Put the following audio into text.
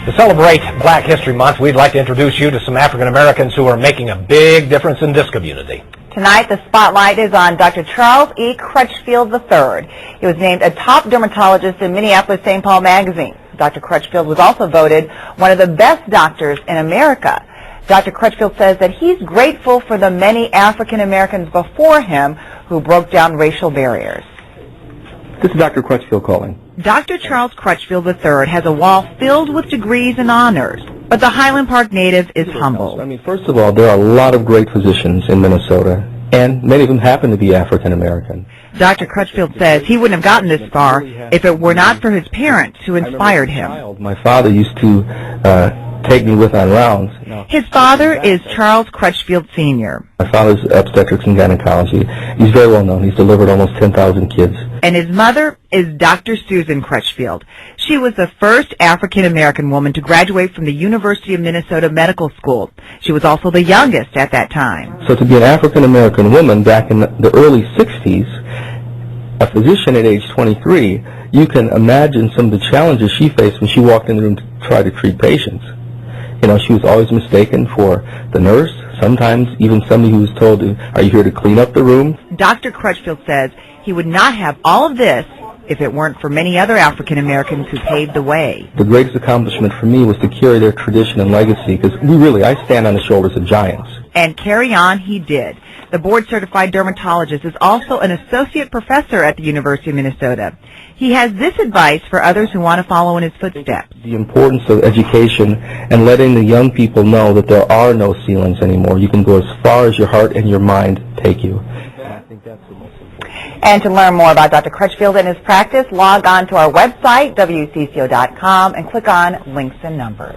To celebrate Black History Month, we'd like to introduce you to some African Americans who are making a big difference in this community. Tonight, the spotlight is on Dr. Charles E. Crutchfield III. He was named a top dermatologist in Minneapolis-St. Paul magazine. Dr. Crutchfield was also voted one of the best doctors in America. Dr. Crutchfield says that he's grateful for the many African Americans before him who broke down racial barriers. This is Dr. Crutchfield calling. Dr. Charles Crutchfield III has a wall filled with degrees and honors, but the Highland Park native is humble. First of all, there are a lot of great physicians in Minnesota, and many of them happen to be African American. Dr. Crutchfield says he wouldn't have gotten this far if it were not for his parents who inspired him. My father used to take me with on rounds. His father is Charles Crutchfield Sr. My father's obstetrics and gynecology. He's very well known. He's delivered almost 10,000 kids. And his mother is Dr. Susan Crutchfield. She was the first African-American woman to graduate from the University of Minnesota Medical School. She was also the youngest at that time. So to be an African-American woman back in the early 60s, a physician at age 23, you can imagine some of the challenges she faced when she walked in the room to try to treat patients. You know, she was always mistaken for the nurse, sometimes even somebody who was told, "Are you here to clean up the room?" Dr. Crutchfield says he would not have all of this if it weren't for many other African Americans who paved the way. The greatest accomplishment for me was to carry their tradition and legacy, because I stand on the shoulders of giants. And carry on he did. The board-certified dermatologist is also an associate professor at the University of Minnesota. He has this advice for others who want to follow in his footsteps. The importance of education and letting the young people know that there are no ceilings anymore. You can go as far as your heart and your mind take you. I think that's the most important. And to learn more about Dr. Crutchfield and his practice, log on to our website, WCCO.com, and click on Links and Numbers.